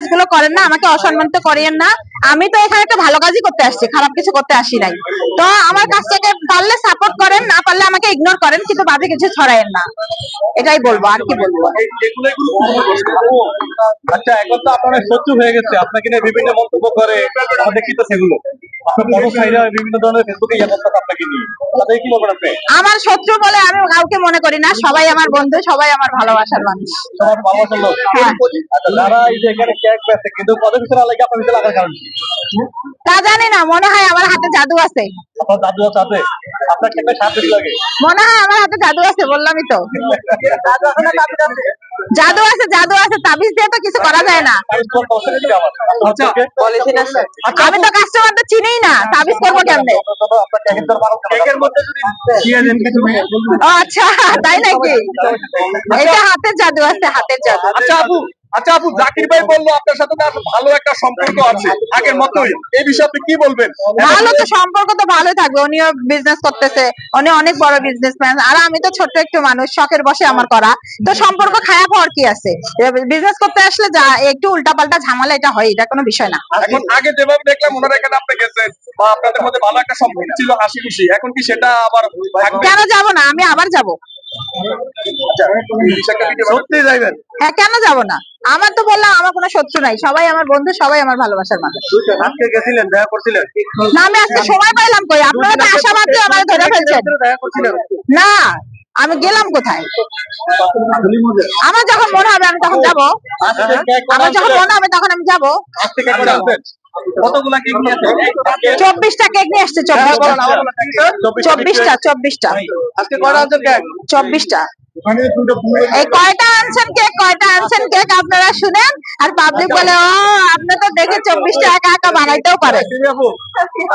কাজগুলো করেন না, আমাকে অসম্মানিত করিয়েন না। আমি তো এখানে একটা ভালো কাজই করতে আসছি, খারাপ কিছু করতে আসি নাই। তো আমার কাজটাকে পারলে সাপোর্ট করেন, না পারলে আমাকে ইগনোর করেন, কিন্তু বাজে কিছু ছড়ায়েন না, এটাই বলবো। আর কি বলবো? আচ্ছা, এখন তো আপনার শত্রু হয়ে গেছে, আপনাকে নিয়ে বিভিন্ন মন্তব্য করে, আমাদের কি তো সেগুলো আপনার বড় ভাইরা বিভিন্ন ধরনের ফেসবুকে ইয়ে করতেছে আপনাকে নিয়ে, তাদের কি বলবেন আপনি? আমার শত্রু বলে আমি কাউকে মনে করি না, সবাই আমার বন্ধু, সবাই আমার ভালোবাসার মানুষ। সবার ভালোবাসার লোক। হ্যাঁ। আচ্ছা, যারা এই যে এখানে কেক বেচে কিন্তু পদের ভিতরে লাগে, আপনার ভিতরে লাগার কারণ কি? তা জানি না, মনে হয় আমার হাতে জাদু আছে। আপনার দাদু আছে, আপনার কেকটা সাথে লাগে, মনে হয় আমার হাতে জাদু আছে, বললামই তো। জাদু আছে, জাদু আছে, তাবিজ দিয়ে তো কিছু করা যায় না। আচ্ছা, আমি তো কাস্টমারদের চিনিই না, তাবিজ করবো কেমনে? কেকের মধ্যে যদি দিয়ে দেন কিছু। ও আচ্ছা, তাই নাকি? এটা হাতের জাদু আছে, হাতের জাদু। আচ্ছা আপু, জাকির ভাই বললো আপনার সাথে তার ভালো একটা সম্পর্ক আছে আগের মতোই, এই বিষয়ে আপনি কি বলবেন? ভালো তো সম্পর্ক তো ভালোই থাকবে, উনিও বিজনেস করতেছে, উনি অনেক বড় বিজনেসম্যান, আর আমি তো ছোট্ট একটু মানুষ, শখের বসে আমার করা। তো সম্পর্ক খারাপ হওয়ার কি আছে? বিজনেস করতে আসলে যা একটু উল্টাপাল্টা ঝামেলা এটা হয়, এটা কোনো বিষয় না। এখন আগে যেভাবে দেখলাম ওনারা এখানে আপনি গেছেন বা আপনাদের মধ্যে ভালো একটা সম্পর্ক ছিল, হাসি খুশি, এখন কি সেটা আবার থাকবে? কেন যাব না? আমি আবার যাব। সত্যি যাইবেন? হ্যাঁ, কেন যাব না? আমার তো বললাম আমার কোনো শত্রু নাই, সবাই আমার বন্ধু, সবাই আমার ভালোবাসার মানুষ। আজকে গেছিলেন, দেখা করছিলেন? না, আমি আজকে সময় পাইলাম কই? আপনারা তো আশা মাত্রই আমার ধরে ফেলছেন। দেখা করছিলেন? না, আমি গেলাম কোথায়? আমার যখন মনে হবে আমি তখন যাব। আমার যখন মনে হবে তখন আমি যাব। আজকে কেক আনছেন? কতগুলা কেক নিয়ে আসছেন? 24টা কেক নিয়ে আসছে। 24টা। আজকে কয়টা আনছেন কেক? 24টা। এই কয়টা আনছেন কেক আপনারা শুনেন, আর পাবলিক বলে ও আপনি তো দেখে 24টা একা একা বানাইতেও পারেন।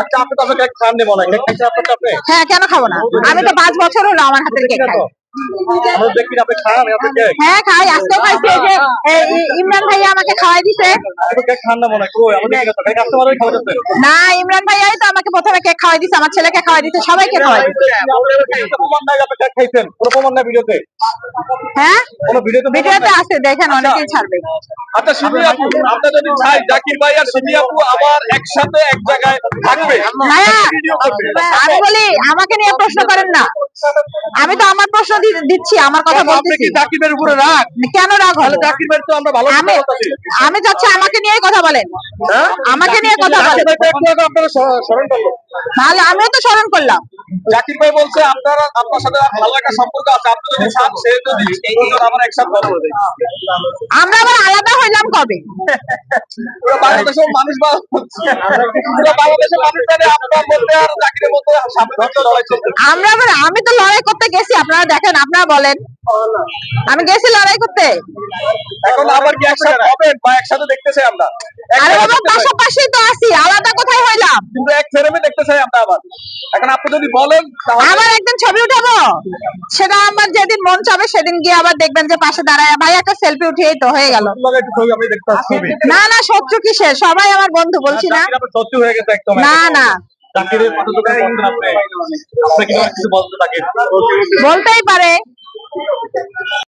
আচ্ছা, আপনি তো কেক খান নি মনে হয়, কেক খাইতে আপনার কাছে? হ্যাঁ, কেন খাবো না? আমি তো 5 বছর হলো আমার হাতের কেক খাই। আমরা দেখি আপনি খান আপনার কেক? হ্যাঁ, খাই, আজকেও খাইছি। এই যে ইমরান ভাইয়া আমাকে খাওয়াই দিছে। আপনি কেক খান না মনে হয়, কই আমাদের কাছে কেক কাস্টমারই খাওয়াচ্ছে। না, ইমরান ভাইয়াই তো আমাকে প্রথমে কেক খাওয়াই দিছে, আমার ছেলেকে খাওয়াই দিছে, সবাইকে খাওয়াই দিছে। প্রমাণ নাই আপনি কেক খাইছেন? কোনো প্রমাণ নাই ভিডিওতে? হ্যাঁ, কোনো ভিডিওতে আছে, দেখেন, অনেকেই ছাড়বে। আচ্ছা, সিমি আপু, আমরা যদি চাই জাকির ভাই আর সিমি আপু আবার একসাথে এক জায়গায় থাকবে, ভাইয়া, ভিডিও করবে, আমি বলি আমাকে নিয়ে প্রশ্ন করেন না। আমি তো আমার প্রশ্ন দিচ্ছি, আমার কথা আপনি বলতেছি। কি জাকির ভাইয়ের উপরে রাগ? কেন রাগ তাহলে হলো? জাকির ভাই তো আমরা ভালো আমি আমি চাচ্ছি আমাকে নিয়েই কথা বলেন। হ্যাঁ, আমাকে নিয়ে কথা বলেন। জাকির ভাই তো একটু আগে আপনারা স্মরণ করলো। তাহলে আমিও তো স্মরণ করলাম। জাকির ভাই বলছে আপনারা আপনার সাথে ভালো একটা সম্পর্ক আছে, আপনি যদি চান সে যদি এই দুজন আবার একসাথে ভালো হবে। আমরা আবার আলাদা হইলাম কবে? পুরো বাংলাদেশের মানুষ বা পুরো বাংলাদেশের মানুষ জানে আপনার মধ্যে আর জাকিরের মধ্যে সামনে লড়াই চলছে। আমি তো লড়াই করতে গেছি, আপনারা দেখেন, আপনারা বলেন। আমি গেছি লড়াই করতে। এখন আবার কি একসাথে হবেন বা একসাথে দেখতে চাই আমরা? আরে বাবা, পাশাপাশি তো আছি, আলাদা কোথায় হইলাম? কিন্তু এক ফ্রেমে দেখতে চাই আমরা আবার। এখন আপনি যদি বলেন তাহলে আবার একদিন ছবি উঠাবো, সেটা আমার যেদিন মন চাবে সেদিন গিয়ে আবার দেখবেন যে পাশে দাঁড়ায় ভাই একটা সেলফি উঠিয়েই তো হয়ে গেল। একটু ছবি আমি দেখতে আসছি। না না, শত্রু কিসের, সবাই আমার বন্ধু, বলছি না। জাকির আপনার সত্যি হয়ে গেছে একদম। না না, জাকিরের কথা তো বলছেন আপনি, আপনি কি কিছু বলতে থাকেন? বলতেই পারে।